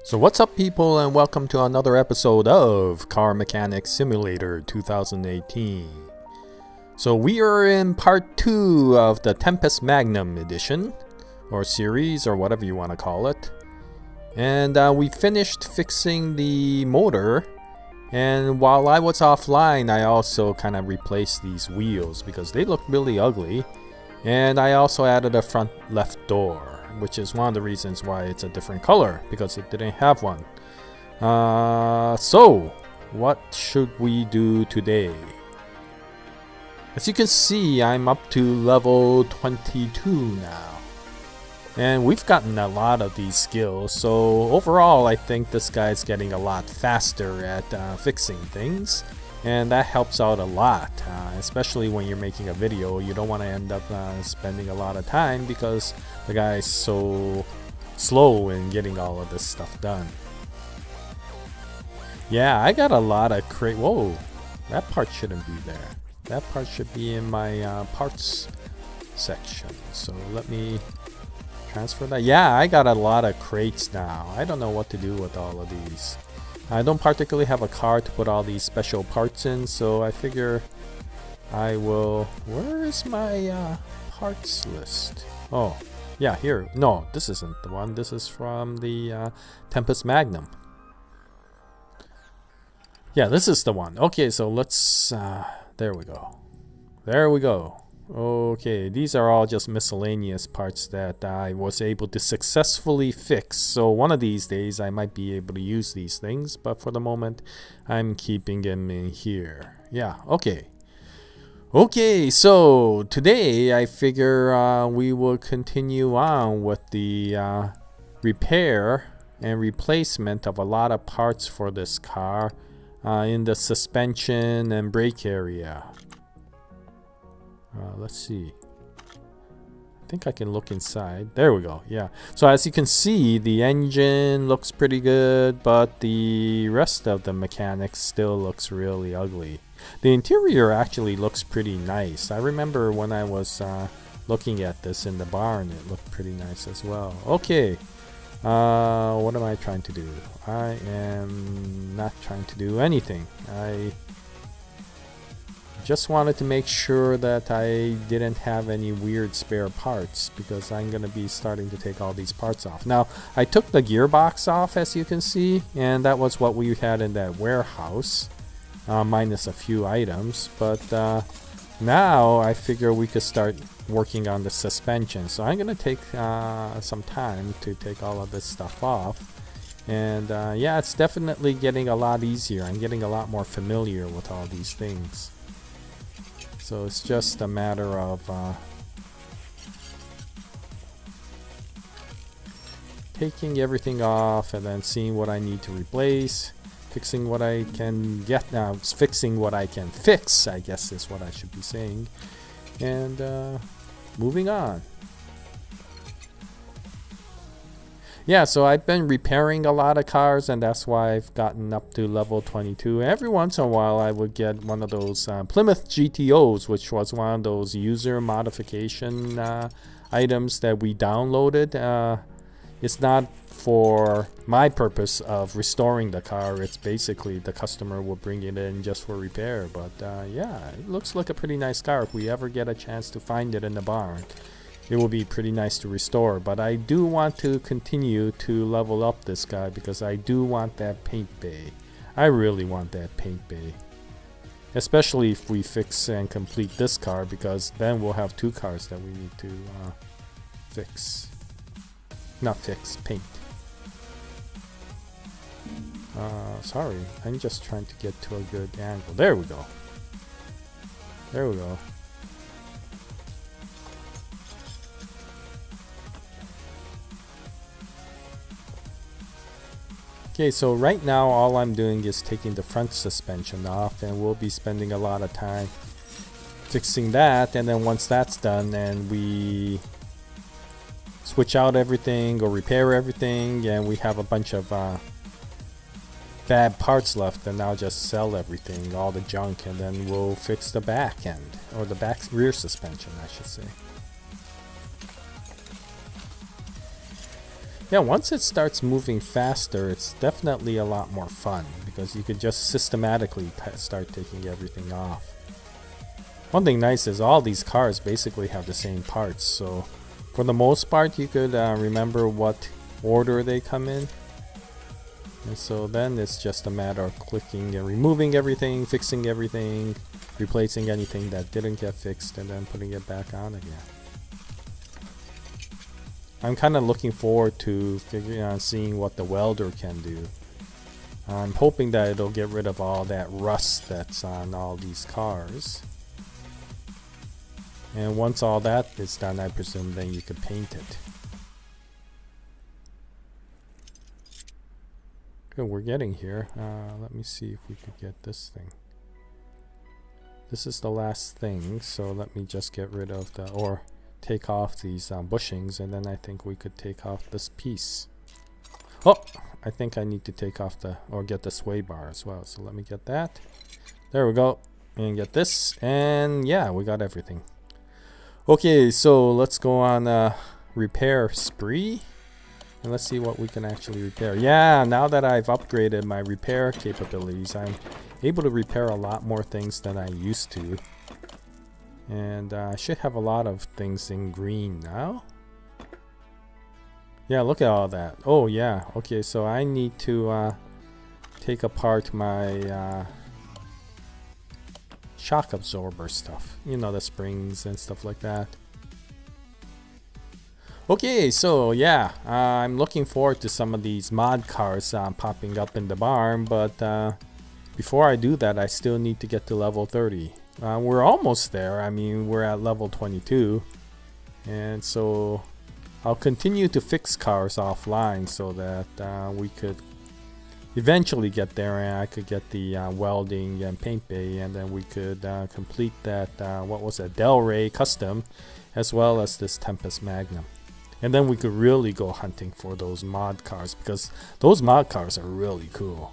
So what's up, people, and welcome to another episode of Car Mechanic Simulator 2018. So we are in part 2 of the Tempest Magnum edition, or series, or whatever you want to call it. And we finished fixing the motor, and while I was offline, I also kind of replaced these wheels because they look really ugly. And I also added a front left door, which is one of the reasons why it's a different color, because it didn't have one. So, what should we do today? As you can see, I'm up to level 22 now. And we've gotten a lot of these skills, so overall I think this guy's getting a lot faster at fixing things. And that helps out a lot, especially when you're making a video. You don't want to end up spending a lot of time because the guy's so slow in getting all of this stuff done. Yeah, I got a lot of whoa, that part shouldn't be there. That part should be in my parts section. So let me transfer that. Yeah, I got a lot of crates now. I don't know what to do with all of these. I don't particularly have a car to put all these special parts in, so I figure I will... Where is my parts list? Oh, yeah, here. No, this isn't the one. This is from the Tempest Magnum. Yeah, this is the one. Okay, so let's... there we go. There we go. Okay, these are all just miscellaneous parts that I was able to successfully fix. So one of these days I might be able to use these things, but for the moment I'm keeping them in here. Yeah, okay. Okay, so today I figure we will continue on with the repair and replacement of a lot of parts for this car in the suspension and brake area. Let's see. I think I can look inside. There we go. Yeah. So as you can see, the engine looks pretty good, but the rest of the mechanics still looks really ugly. The interior actually looks pretty nice. I remember when I was looking at this in the barn, it looked pretty nice as well. Okay. What am I trying to do? I am not trying to do anything. I just wanted to make sure that I didn't have any weird spare parts, because I'm going to be starting to take all these parts off. Now, I took the gearbox off, as you can see, and that was what we had in that warehouse, minus a few items. But now I figure we could start working on the suspension. So I'm going to take some time to take all of this stuff off. And yeah, it's definitely getting a lot easier. I'm getting a lot more familiar with all these things. So it's just a matter of taking everything off and then seeing what I need to replace, fixing what I can get, fixing what I can fix, I guess is what I should be saying, and moving on. Yeah, so I've been repairing a lot of cars, and that's why I've gotten up to level 22. Every once in a while I would get one of those Plymouth GTOs, which was one of those user modification items that we downloaded. It's not for my purpose of restoring the car. It's basically the customer will bring it in just for repair. But yeah, it looks like a pretty nice car. If we ever get a chance to find it in the barn, it will be pretty nice to restore. But I do want to continue to level up this guy, because I do want that paint bay. I really want that paint bay, especially if we fix and complete this car, because then we'll have two cars that we need to fix. Not fix, paint. Sorry, I'm just trying to get to a good angle. There we go. There we go. Okay, so right now all I'm doing is taking the front suspension off, and we'll be spending a lot of time fixing that. And then once that's done and we switch out everything or repair everything, and we have a bunch of bad parts left, then I'll just sell everything, all the junk, and then we'll fix the back end, or the back rear suspension, I should say. Yeah, once it starts moving faster, it's definitely a lot more fun because you could just systematically start taking everything off. One thing nice is all these cars basically have the same parts, so for the most part you could remember what order they come in. And so then it's just a matter of clicking and removing everything, fixing everything, replacing anything that didn't get fixed, and then putting it back on again. I'm kind of looking forward to figuring out seeing what the welder can do. I'm hoping that it'll get rid of all that rust that's on all these cars. And once all that is done, I presume then you could paint it. Good, we're getting here. Let me see if we could get this thing. This is the last thing, so let me just get rid of the, or take off these bushings, and then I think we could take off this piece. Oh, I think I need to take off the, or get the sway bar as well. So let me get that. There we go. And get this, and yeah, we got everything. Okay, so let's go on a repair spree. And let's see what we can actually repair. Yeah, now that I've upgraded my repair capabilities, I'm able to repair a lot more things than I used to. And I should have a lot of things in green now. Yeah, look at all that. Oh yeah, okay, so I need to take apart my shock absorber stuff. You know, the springs and stuff like that. Okay, so yeah, I'm looking forward to some of these mod cars popping up in the barn, but before I do that, I still need to get to level 30. We're almost there. I mean, we're at level 22, and so I'll continue to fix cars offline so that we could eventually get there, and I could get the welding and paint bay, and then we could complete that, what was it, Del Rey custom, as well as this Tempest Magnum. And then we could really go hunting for those mod cars, because those mod cars are really cool.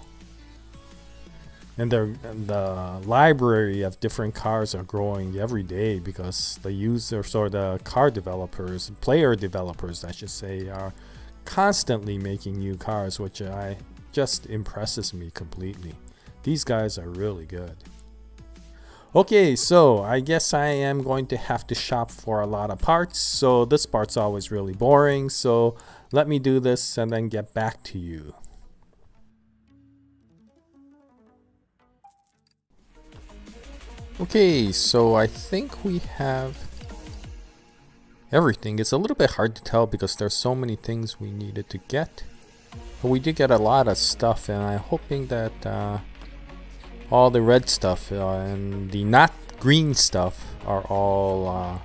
And the library of different cars are growing every day because the users, or the car developers, player developers I should say, are constantly making new cars, which just impresses me completely. These guys are really good. Okay, so I guess I am going to have to shop for a lot of parts, so this part's always really boring, so let me do this and then get back to you. Okay, so I think we have everything. It's a little bit hard to tell because there's so many things we needed to get, but we did get a lot of stuff, and I'm hoping that all the red stuff and the not green stuff are all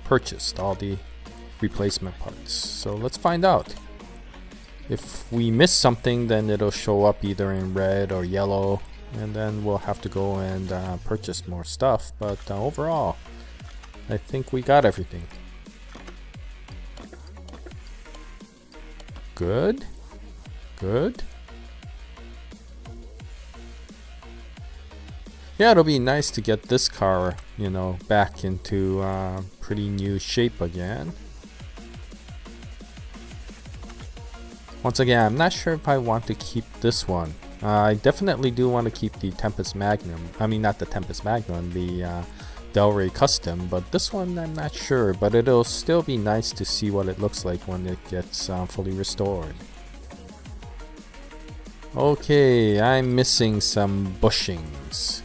purchased, all the replacement parts. So let's find out. If we miss something, then it'll show up either in red or yellow, and then we'll have to go and purchase more stuff. But overall, I think we got everything. Good. Good. Yeah, it'll be nice to get this car, you know, back into pretty new shape again. Once again, I'm not sure if I want to keep this one. I definitely do want to keep the Tempest Magnum. I mean, not the Tempest Magnum, the Del Rey Custom, but this one I'm not sure. But it'll still be nice to see what it looks like when it gets fully restored. Okay, I'm missing some bushings.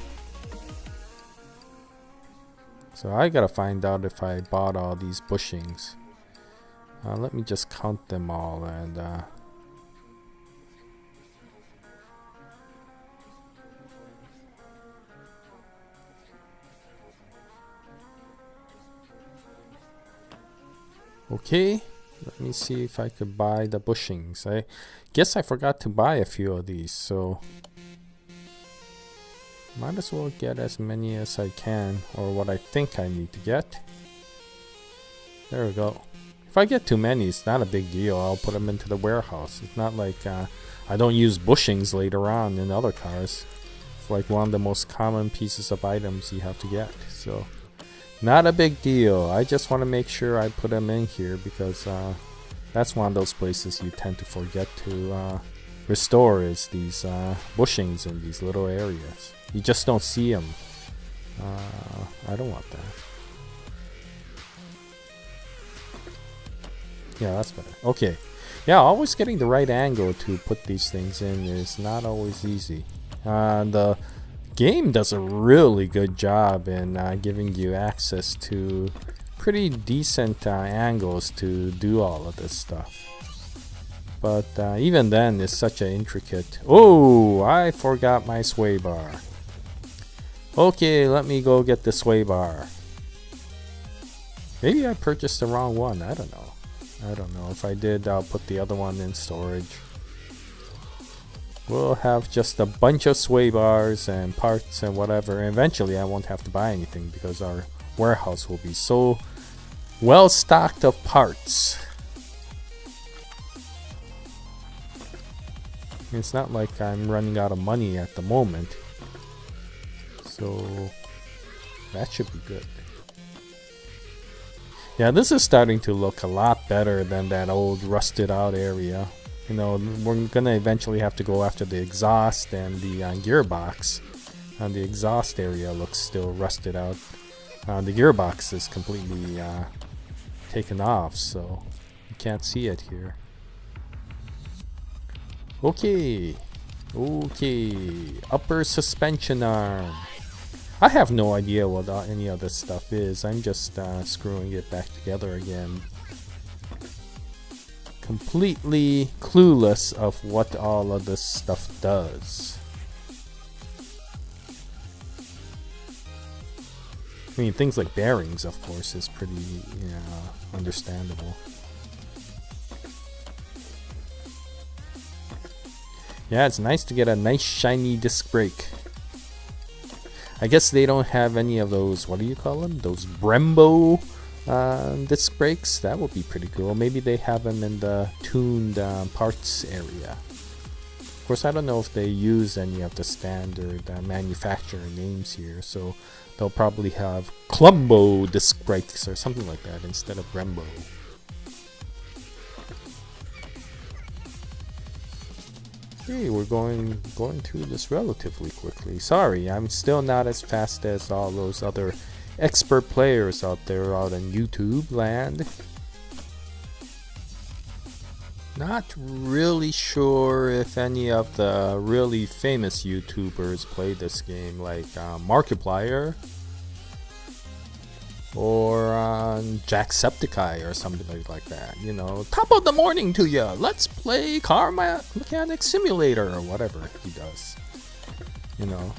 So I gotta find out if I bought all these bushings. Let me just count them all, and okay, let me see if I could buy the bushings. I guess I forgot to buy a few of these, so might as well get as many as I can, or what I think I need to get. There we go. If I get too many, it's not a big deal. I'll put them into the warehouse. It's not like I don't use bushings later on in other cars. It's like one of the most common pieces of items you have to get. So, not a big deal. I just want to make sure I put them in here because That's one of those places you tend to forget to restore, is these bushings in these little areas. You just don't see them. I don't want that. Yeah, that's better. Okay. Yeah, always getting the right angle to put these things in is not always easy. The game does a really good job in giving you access to pretty decent angles to do all of this stuff. But even then, it's such an intricate... Oh, I forgot my sway bar. Okay, let me go get the sway bar. Maybe I purchased the wrong one. I don't know. If I did, I'll put the other one in storage. We'll have just a bunch of sway bars and parts and whatever. And eventually, I won't have to buy anything because our warehouse will be so well stocked of parts. It's not like I'm running out of money at the moment. So that should be good. Yeah, this is starting to look a lot better than that old rusted out area. You know, we're gonna eventually have to go after the exhaust and the gearbox. And the exhaust area looks still rusted out. The gearbox is completely taken off, so you can't see it here. Okay, upper suspension arm. I have no idea what any of this stuff is. I'm just screwing it back together again. Completely clueless of what all of this stuff does. I mean, things like bearings, of course, is pretty understandable. Yeah, it's nice to get a nice shiny disc brake. I guess they don't have any of those, what do you call them? Those Brembo disc brakes? That would be pretty cool. Maybe they have them in the tuned parts area. Of course, I don't know if they use any of the standard manufacturer names here, so they'll probably have Clumbo disc brakes or something like that instead of Brembo. Okay, we're going through this relatively quickly. Sorry, I'm still not as fast as all those other expert players out there out in YouTube land. Not really sure if any of the really famous YouTubers play this game, like Markiplier or Jacksepticeye or something like that. You know, top of the morning to you. Let's play car mechanic simulator or whatever he does. You know,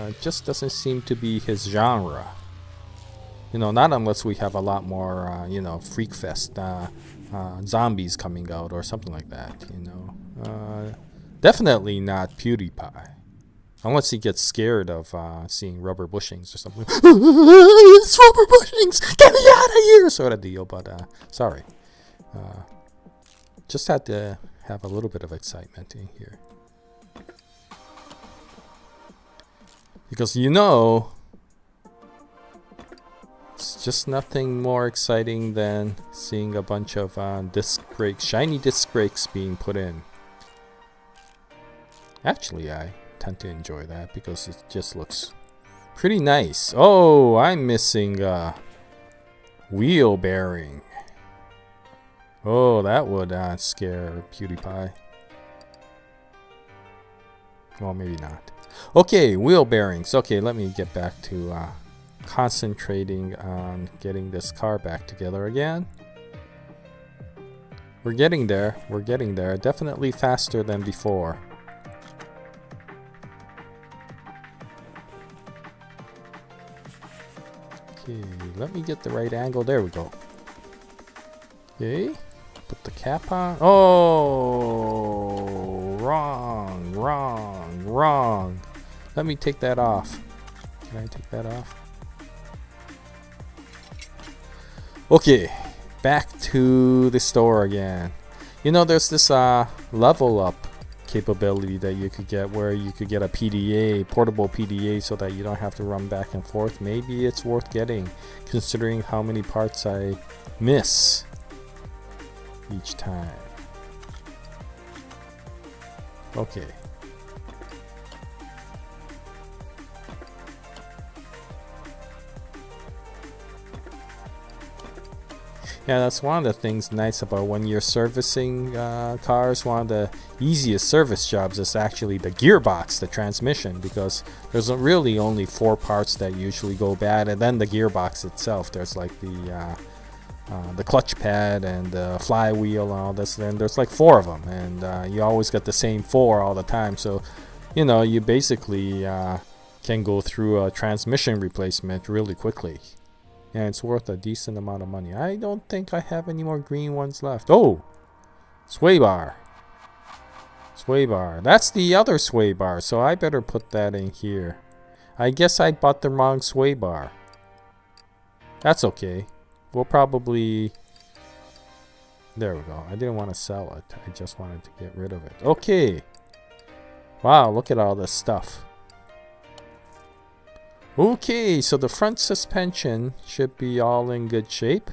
it just doesn't seem to be his genre. You know, not unless we have a lot more, you know, Freak Fest zombies coming out or something like that. You know, definitely not PewDiePie. Unless he gets scared of seeing rubber bushings or something. It's rubber bushings! Get me out of here! Sort of deal, but sorry. Just had to have a little bit of excitement in here. Because you know, it's just nothing more exciting than seeing a bunch of disc brakes, shiny disc brakes being put in. Actually, I tend to enjoy that because it just looks pretty nice. Oh, I'm missing a wheel bearing. Oh, that would scare PewDiePie. Well, maybe not. Okay, wheel bearings. Okay, let me get back to concentrating on getting this car back together again. We're getting there. We're getting there. Definitely faster than before. Okay, let me get the right angle. There we go. Okay, put the cap on. Oh, wrong. Let me take that off. Can I take that off? Okay, back to the store again. You know, there's this level up capability that you could get where you could get a PDA, portable PDA, so that you don't have to run back and forth. Maybe it's worth getting, considering how many parts I miss. each time. Okay. Yeah, that's one of the things nice about when you're servicing cars. One of the easiest service jobs is actually the gearbox, the transmission, because there's really only 4 parts that usually go bad, and then the gearbox itself. There's like the clutch pad and the flywheel and all this. Then there's like 4 of them, and you always get the same 4 all the time. So, you know, you basically can go through a transmission replacement really quickly. And it's worth a decent amount of money. I don't think I have any more green ones left. Oh! Sway bar. Sway bar. That's the other sway bar, so I better put that in here. I guess I bought the wrong sway bar. That's okay. We'll probably... There we go. I didn't want to sell it. I just wanted to get rid of it. Okay. Wow, look at all this stuff. Okay, so the front suspension should be all in good shape.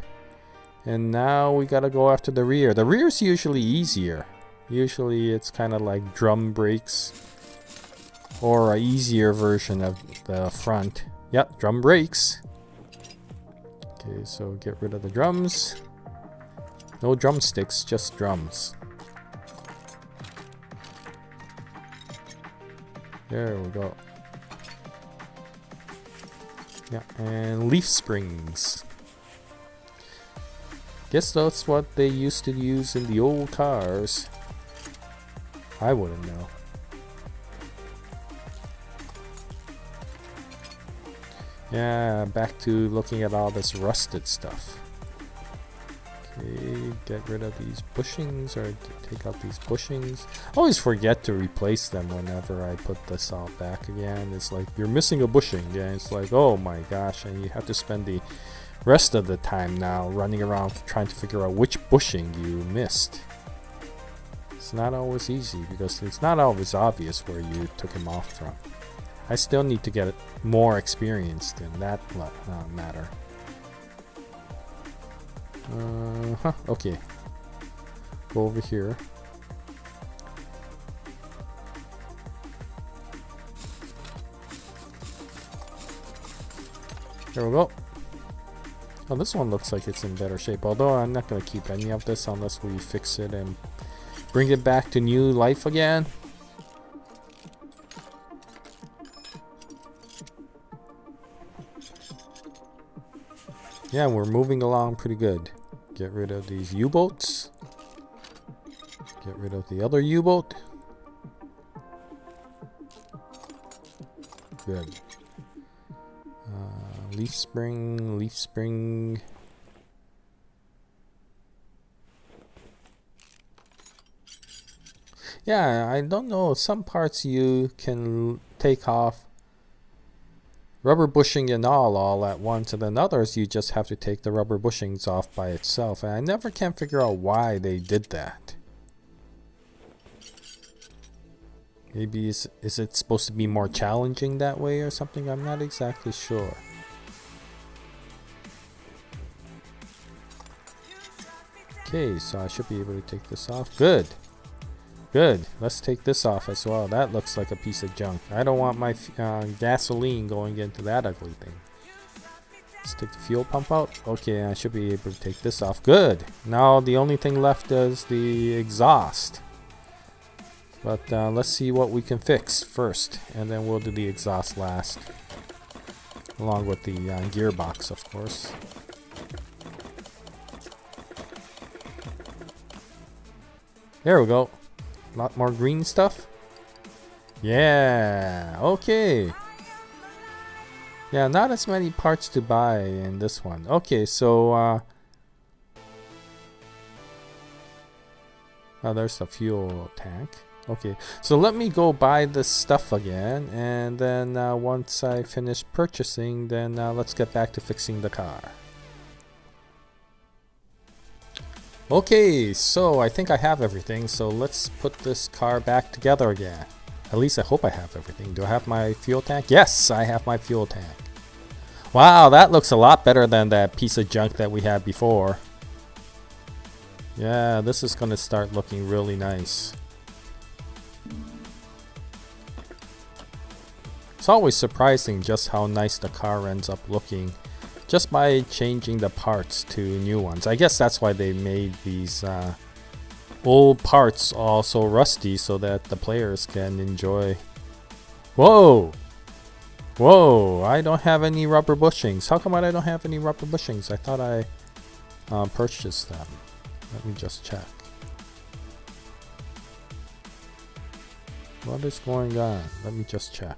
And now we gotta go after the rear. The rear's usually easier. Usually it's kind of like drum brakes. Or an easier version of the front. Yep, drum brakes. Okay, so get rid of the drums. No drumsticks, just drums. There we go. Yeah, and leaf springs. Guess that's what they used to use in the old cars. I wouldn't know. Yeah, back to looking at all this rusted stuff. Okay, get rid of these bushings, or take out these bushings. I always forget to replace them whenever I put this all back again. It's like, you're missing a bushing. Yeah, it's like, oh my gosh, and you have to spend the rest of the time now running around trying to figure out which bushing you missed. It's not always easy, because it's not always obvious where you took them off from. I still need to get more experienced in that matter. Okay. Go over here. There we go. Oh, this one looks like it's in better shape. Although I'm not going to keep any of this unless we fix it and bring it back to new life again. Yeah, we're moving along pretty good. Get rid of these U-boats. Get rid of the other U-boat. Good. Leaf spring, leaf spring. Yeah, I don't know. Some parts you can take off rubber bushing and all at once, and then others you just have to take the rubber bushings off by itself, and I never can figure out why they did that. Maybe is it supposed to be more challenging that way or something? I'm not exactly sure. Okay, so I should be able to take this off. Good. Good. Let's take this off as well. That looks like a piece of junk. I don't want my gasoline going into that ugly thing. Let's take the fuel pump out. Okay, I should be able to take this off. Good. Now the only thing left is the exhaust. But let's see what we can fix first, and then we'll do the exhaust last. Along with the gearbox, of course. There we go. A lot more green stuff. Yeah, okay. Yeah, not as many parts to buy in this one. Okay, so oh, there's the fuel tank. Okay, so let me go buy this stuff again, and then once I finish purchasing, then let's get back to fixing the car. Okay, so I think I have everything, so let's put this car back together again. At least I hope I have everything. Do I have my fuel tank? Yes, I have my fuel tank. Wow, that looks a lot better than that piece of junk that we had before. Yeah, this is gonna start looking really nice. It's always surprising just how nice the car ends up looking just by changing the parts to new ones. I guess that's why they made these old parts all so rusty, so that the players can enjoy. Whoa! Whoa! I don't have any rubber bushings. How come I don't have any rubber bushings? I thought I purchased them. Let me just check. What is going on? Let me just check.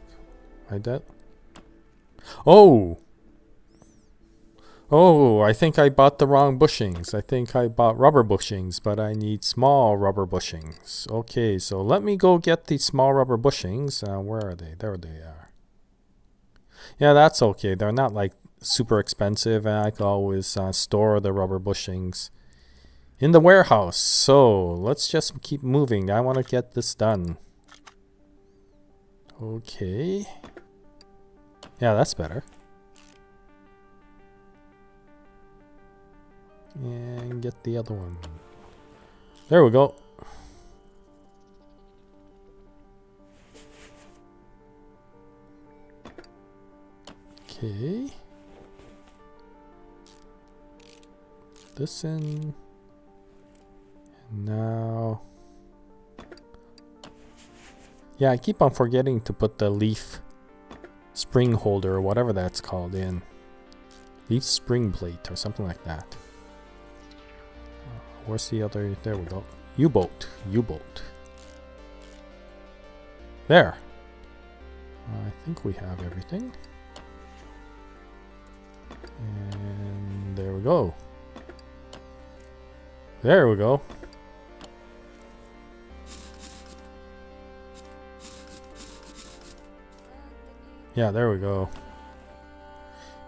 I did. Oh! Oh, I think I bought the wrong bushings. I think I bought rubber bushings, but I need small rubber bushings. Okay, so let me go get the small rubber bushings. Where are they? There they are. Yeah, that's okay. They're not like super expensive, and I can always store the rubber bushings in the warehouse. So let's just keep moving. I want to get this done. Okay. Yeah, that's better. And get the other one. There we go. Okay. This in. And now. Yeah, I keep on forgetting to put the leaf spring holder or whatever that's called in. Leaf spring plate or something like that. Where's the other? There we go. U-boat. U-boat. There. I think we have everything. And there we go. There we go. Yeah, there we go.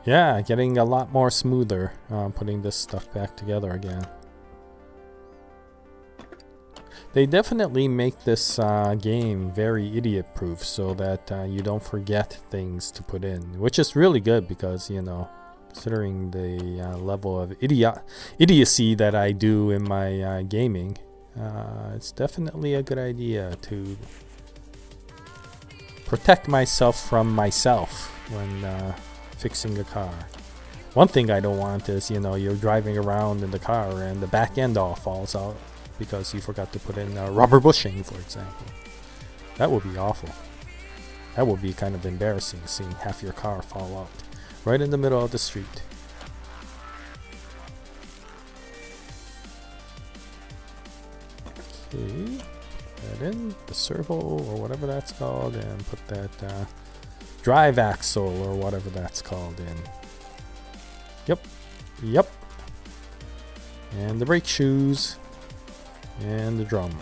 Yeah, getting a lot more smoother putting this stuff back together again. They definitely make this game very idiot-proof so that you don't forget things to put in, which is really good because, you know, considering the level of idiocy that I do in my gaming, it's definitely a good idea to protect myself from myself when fixing a car. One thing I don't want is, you know, you're driving around in the car and the back end all falls out because you forgot to put in a rubber bushing, for example. That would be awful. That would be kind of embarrassing, seeing half your car fall out right in the middle of the street. Okay, put that in, the servo or whatever that's called, and put that drive axle or whatever that's called in. Yep, yep. And the brake shoes. And the drum.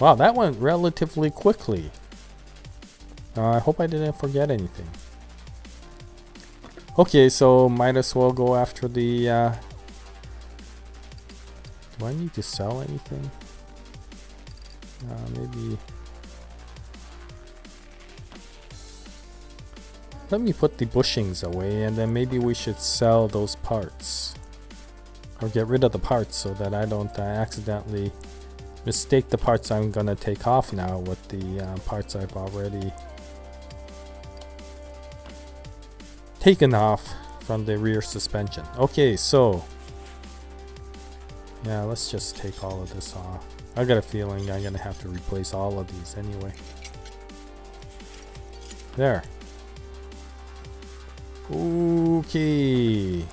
Wow, that went relatively quickly. I hope I didn't forget anything. Okay, so might as well go after the... do I need to sell anything? Maybe... Let me put the bushings away, and then maybe we should sell those parts. Or get rid of the parts so that I don't accidentally mistake the parts I'm gonna take off now with the parts I've already taken off from the rear suspension. Okay, so yeah, let's just take all of this off. I got a feeling I'm gonna have to replace all of these anyway. There. Okay.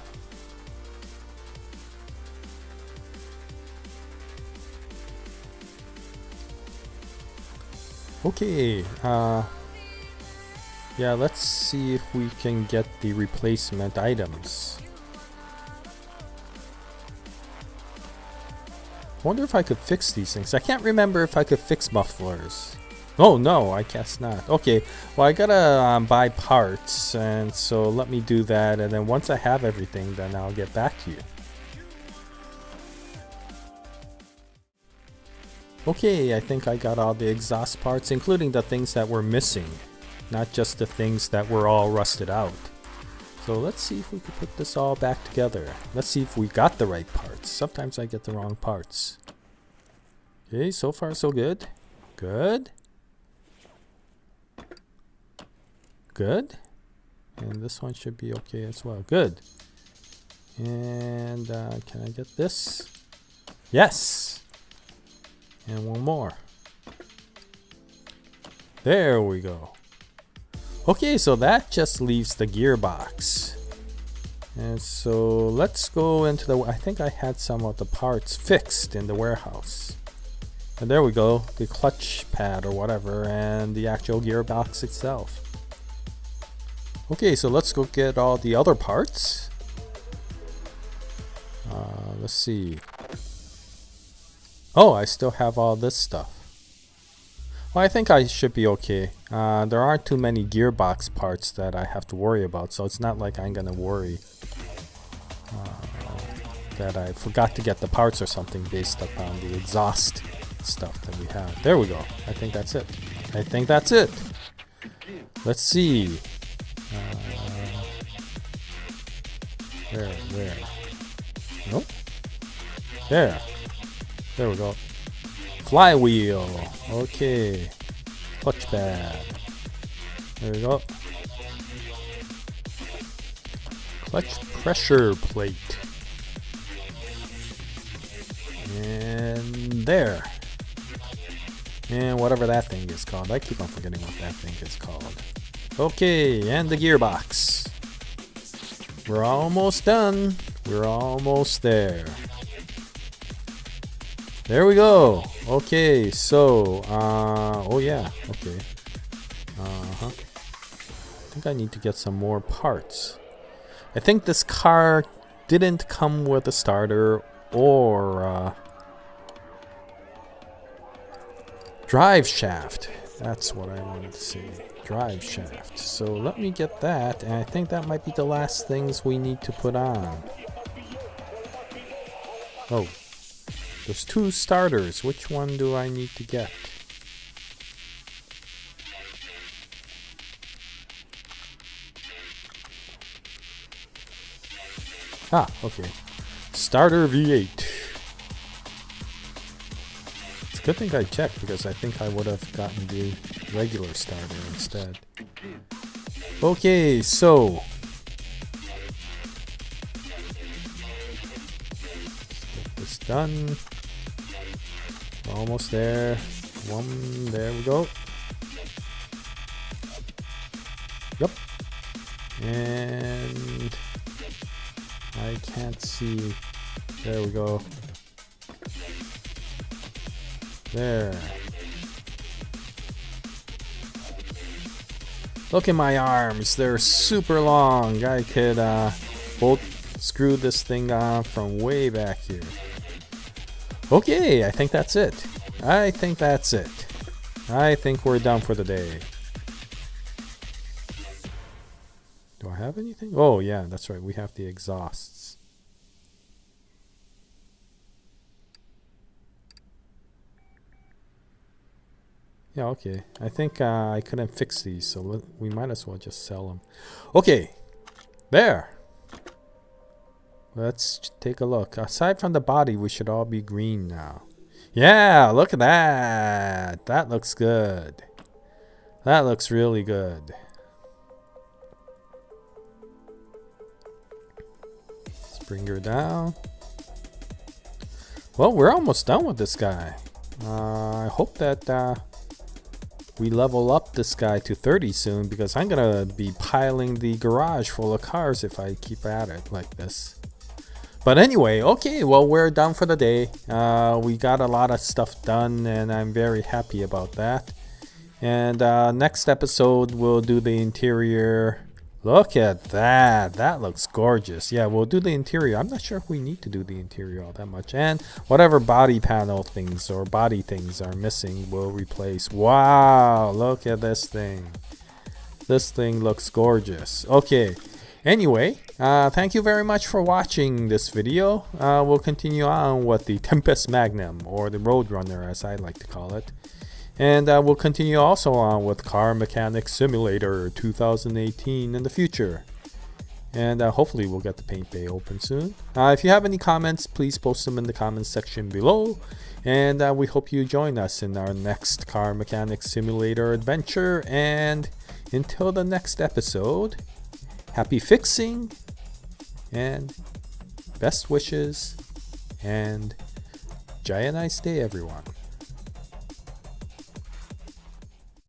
Okay. Yeah, let's see if we can get the replacement items. I wonder if I could fix these things. I can't remember if I could fix mufflers. Oh no, I guess not. Okay, well I gotta buy parts, and so let me do that, and then once I have everything, then I'll get back to you. Okay, I think I got all the exhaust parts, including the things that were missing. not just the things that were all rusted out. So let's see if we can put this all back together. Let's see if we got the right parts. Sometimes I get the wrong parts. Okay, so far so good. Good. Good. And this one should be okay as well. Good. And can I get this? Yes. And one more. There we go. Okay, so that just leaves the gearbox. And so let's go into the... I think I had some of the parts fixed in the warehouse. And there we go. The clutch pad or whatever, and the actual gearbox itself. Okay, so let's go get all the other parts. Let's see. Oh, I still have all this stuff. Well, I think I should be okay. There aren't too many gearbox parts that I have to worry about, so it's not like I'm gonna worry that I forgot to get the parts or something based upon the exhaust stuff that we have. There we go. I think that's it. I think that's it. Let's see. Where? Nope. There we go. Flywheel. Okay. Clutch pad. There we go. Clutch pressure plate. And there. And whatever that thing is called. I keep on forgetting what that thing is called. Okay, and the gearbox. We're almost done. We're almost there. There we go. Okay, so, oh yeah, okay. I think I need to get some more parts. I think this car didn't come with a starter or drive shaft. That's what I wanted to see. Drive shaft. So let me get that, and I think that might be the last things we need to put on. Oh. There's 2 starters. Which one do I need to get? Ah, okay. Starter V8. It's a good thing I checked because I think I would have gotten the regular starter instead. Okay, so... get this done. Almost there. There we go. Yep. And I can't see. There we go. There. Look at my arms. They're super long. I could bolt screw this thing on from way back here. Okay, I think that's it. I think that's it. I think we're done for the day. Do I have anything? Oh, yeah, that's right. We have the exhausts. Yeah, okay. I think I couldn't fix these, so we might as well just sell them. Okay, there. Let's take a look. Aside from the body, we should all be green now. Yeah, look at that. That looks good. That looks really good. Let's bring her down. Well, we're almost done with this guy. I hope that we level up this guy to 30 soon, because I'm gonna be piling the garage full of cars if I keep at it like this. But anyway, okay, well, we're done for the day. We got a lot of stuff done, and I'm very happy about that. And next episode, we'll do the interior. Look at that. That looks gorgeous. Yeah, we'll do the interior. I'm not sure if we need to do the interior all that much. And whatever body panel things or body things are missing, we'll replace. Wow, look at this thing. This thing looks gorgeous. Okay. Anyway, thank you very much for watching this video. We'll continue on with the Tempest Magnum, or the Roadrunner as I like to call it. And we'll continue also on with Car Mechanic Simulator 2018 in the future. And hopefully we'll get the paint bay open soon. If you have any comments, please post them in the comments section below. And we hope you join us in our next Car Mechanic Simulator adventure. And until the next episode, happy fixing and best wishes. And Jaya, nice day, everyone.